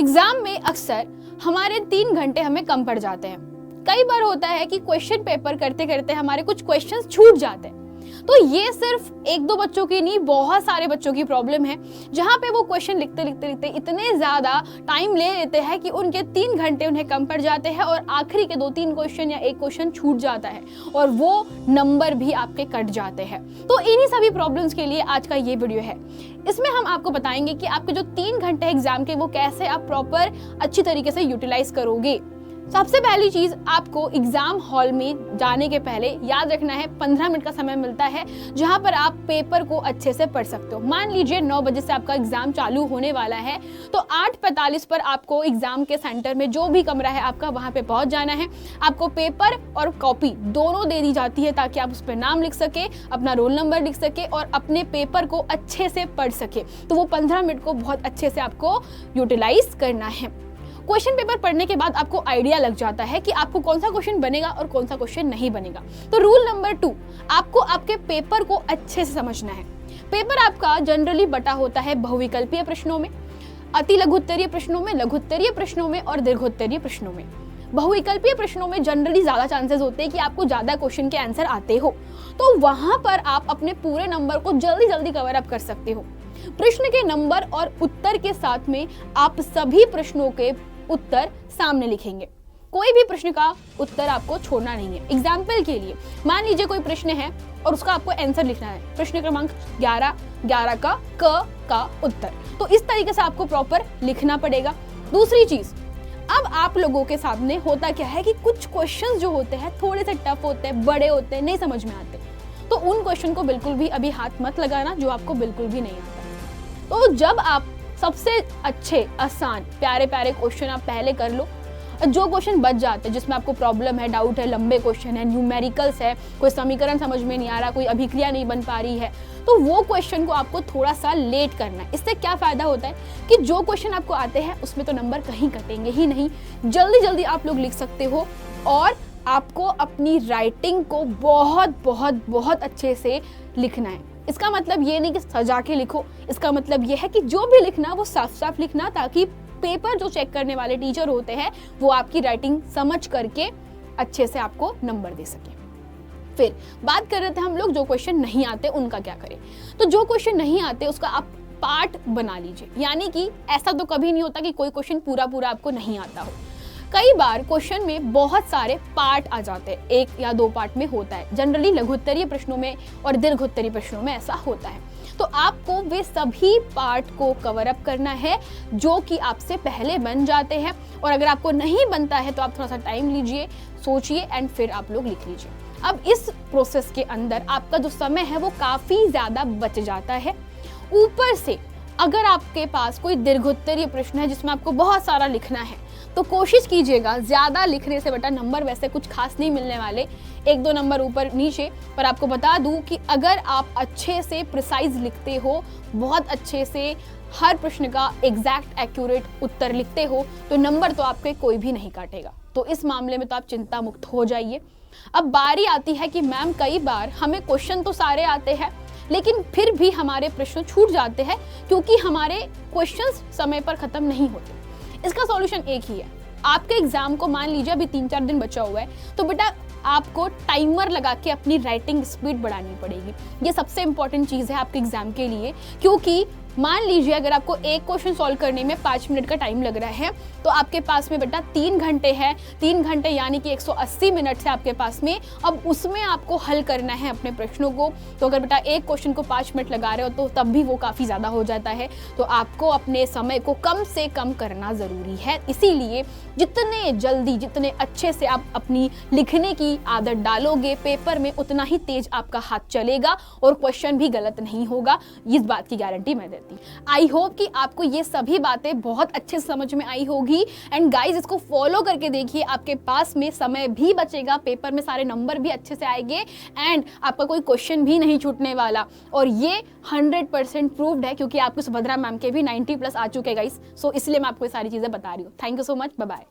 Exam में अक्सर हमारे 3 घंटे हमें कम पड़ जाते हैं। कई बार होता है कि क्वेश्चन पेपर करते करते हमारे कुछ क्वेश्चंस छूट जाते हैं। तो ये सिर्फ एक दो बच्चों की नहीं, बहुत सारे बच्चों की प्रॉब्लम है, जहाँ पे वो क्वेश्चन लिखते लिखते लिखते इतने ज्यादा टाइम ले लेते हैं कि उनके 3 घंटे उन्हें कम पड़ जाते हैं और आखिरी के 2-3 क्वेश्चन या एक क्वेश्चन छूट जाता है और वो नंबर भी आपके कट जाते हैं। तो इन्हीं सभी प्रॉब्लम्स के लिए आज का ये वीडियो है। इसमें हम आपको बताएंगे कि आपके जो 3 घंटे एग्जाम के वो कैसे आप प्रॉपर अच्छी तरीके से यूटिलाइज करोगे। सबसे पहली चीज, आपको एग्जाम हॉल में जाने के पहले याद रखना है 15 मिनट का समय मिलता है जहां पर आप पेपर को अच्छे से पढ़ सकते हो। मान लीजिए 9 बजे से आपका एग्जाम चालू होने वाला है, तो 8:45 पर आपको एग्जाम के सेंटर में जो भी कमरा है आपका वहां पे पहुंच जाना है। आपको पेपर और कॉपी दोनों दे दी जाती है ताकि आप उस पर नाम लिख सके, अपना रोल नंबर लिख सके और अपने पेपर को अच्छे से पढ़ सके। तो वो 15 मिनट को बहुत अच्छे से आपको यूटिलाइज करना है। क्वेश्चन पेपर पढ़ने के बाद आपको आइडिया लग जाता है कि आपको कौन सा क्वेश्चन बनेगा और कौन सा क्वेश्चन नहीं बनेगा। तो रूल नंबर 2, आपको आपके पेपर को अच्छे से समझना है। पेपर आपका जनरली बटा होता है बहुविकल्पीय प्रश्नों में, अति लघुत्तरीय प्रश्नों में, लघुत्तरीय प्रश्नों में और दीर्घोत्तरीय प्रश्नों में। बहुविकल्पीय प्रश्नों में जनरली ज्यादा चांसेस होते हैं कि आपको ज्यादा क्वेश्चन के आंसर आते हो, तो वहां पर आप अपने पूरे नंबर को जल्दी जल्दी कवर अप कर सकते हो। प्रश्न के नंबर और उत्तर के साथ में आप सभी प्रश्नों के उत्तर सामने लिखेंगे। कोई भी प्रश्न का उत्तर आपको छोड़ना नहीं है। एग्जाम्पल के लिए मान लीजिए कोई प्रश्न है और उसका आपको आंसर लिखना है, प्रश्न क्रमांक 11 का का उत्तर। तो इस तरीके से आपको प्रॉपर लिखना पड़ेगा। दूसरी चीज, अब आप लोगों के सामने होता क्या है कि कुछ क्वेश्चंस जो होते हैं थोड़े से टफ होते हैं, बड़े होते हैं, नहीं समझ में आते, तो उन क्वेश्चन को बिल्कुल भी अभी हाथ मत लगाना जो आपको बिल्कुल भी नहीं आता। तो जब आप सबसे अच्छे, आसान, प्यारे प्यारे क्वेश्चन आप पहले कर लो। जो क्वेश्चन बच जाते हैं जिसमें आपको प्रॉब्लम है, डाउट है, लंबे क्वेश्चन है, न्यूमेरिकल्स है, कोई समीकरण समझ में नहीं आ रहा, कोई अभिक्रिया नहीं बन पा रही है, तो वो क्वेश्चन को आपको थोड़ा सा लेट करना है। इससे क्या फायदा होता है कि जो क्वेश्चन आपको आते हैं उसमें तो नंबर कहीं कटेंगे ही नहीं, जल्दी जल्दी आप लोग लिख सकते हो। और आपको अपनी राइटिंग को बहुत बहुत बहुत अच्छे से लिखना है। इसका मतलब ये नहीं कि सजा के लिखो, इसका मतलब ये है कि जो भी लिखना वो साफ साफ लिखना, ताकि पेपर जो चेक करने वाले टीचर होते हैं वो आपकी राइटिंग समझ करके अच्छे से आपको नंबर दे सके। फिर बात कर रहे थे हम लोग जो क्वेश्चन नहीं आते उनका क्या करें। तो जो क्वेश्चन नहीं आते उसका आप पार्ट बना लीजिए, यानी कि ऐसा तो कभी नहीं होता कि कोई क्वेश्चन पूरा पूरा आपको नहीं आता हो। कई बार क्वेश्चन में बहुत सारे पार्ट आ जाते हैं, 1 या 2 पार्ट में होता है। जनरली लघुत्तरीय प्रश्नों में और दीर्घोत्तरीय प्रश्नों में ऐसा होता है। तो आपको वे सभी पार्ट को कवर अप करना है जो कि आपसे पहले बन जाते हैं, और अगर आपको नहीं बनता है तो आप थोड़ा सा टाइम लीजिए, सोचिए एंड फिर आप लोग लिख लीजिए। अब इस प्रोसेस के अंदर आपका जो समय है वो काफी ज्यादा बच जाता है। ऊपर से अगर आपके पास कोई दीर्घोत्तरीय प्रश्न है जिसमें आपको बहुत सारा लिखना है, तो कोशिश कीजिएगा ज्यादा लिखने से, बेटा नंबर वैसे कुछ खास नहीं मिलने वाले, 1-2 नंबर ऊपर नीचे। पर आपको बता दूं कि अगर आप अच्छे से प्रिसाइज लिखते हो, बहुत अच्छे से हर प्रश्न का एग्जैक्ट एक्यूरेट उत्तर लिखते हो, तो नंबर तो आपके कोई भी नहीं काटेगा। तो इस मामले में तो आप चिंता मुक्त हो जाइए। अब बारी आती है कि मैम कई बार हमें क्वेश्चन तो सारे आते हैं लेकिन फिर भी हमारे प्रश्न छूट जाते हैं क्योंकि हमारे क्वेश्चंस समय पर खत्म नहीं होते। इसका सॉल्यूशन एक ही है। आपके एग्जाम को मान लीजिए अभी 3-4 दिन बचा हुआ है, तो बेटा आपको टाइमर लगा के अपनी राइटिंग स्पीड बढ़ानी पड़ेगी। ये सबसे इंपॉर्टेंट चीज़ है आपके एग्जाम के लिए, क्योंकि मान लीजिए अगर आपको एक क्वेश्चन सॉल्व करने में 5 मिनट का टाइम लग रहा है, तो आपके पास में बेटा 3 घंटे है। 3 घंटे यानी कि 180 मिनट है आपके पास में। अब उसमें आपको हल करना है अपने प्रश्नों को। तो अगर बेटा एक क्वेश्चन को 5 मिनट लगा रहे हो तो तब भी वो काफ़ी ज़्यादा हो जाता है। तो आपको अपने समय को कम से कम करना ज़रूरी है। इसीलिए जितने जल्दी, जितने अच्छे से आप अपनी लिखने की आदत डालोगे पेपर में, उतना ही तेज आपका हाथ चलेगा और क्वेश्चन भी गलत नहीं होगा। इस बात की गारंटी मैं देती। आई होप कि आपको ये सभी बातें बहुत अच्छे से समझ में आई होगी। एंड गाइज, इसको फॉलो करके देखिए, आपके पास में समय भी बचेगा, पेपर में सारे नंबर भी अच्छे से आएंगे एंड आपका कोई क्वेश्चन भी नहीं छूटने वाला। और ये 100% प्रूव्ड है क्योंकि आपको सुभद्रा मैम के भी 90+ आ चुके गाइज। सो इसलिए मैं आपको ये सारी चीजें बता रही हूँ। Thank you so much, bye bye.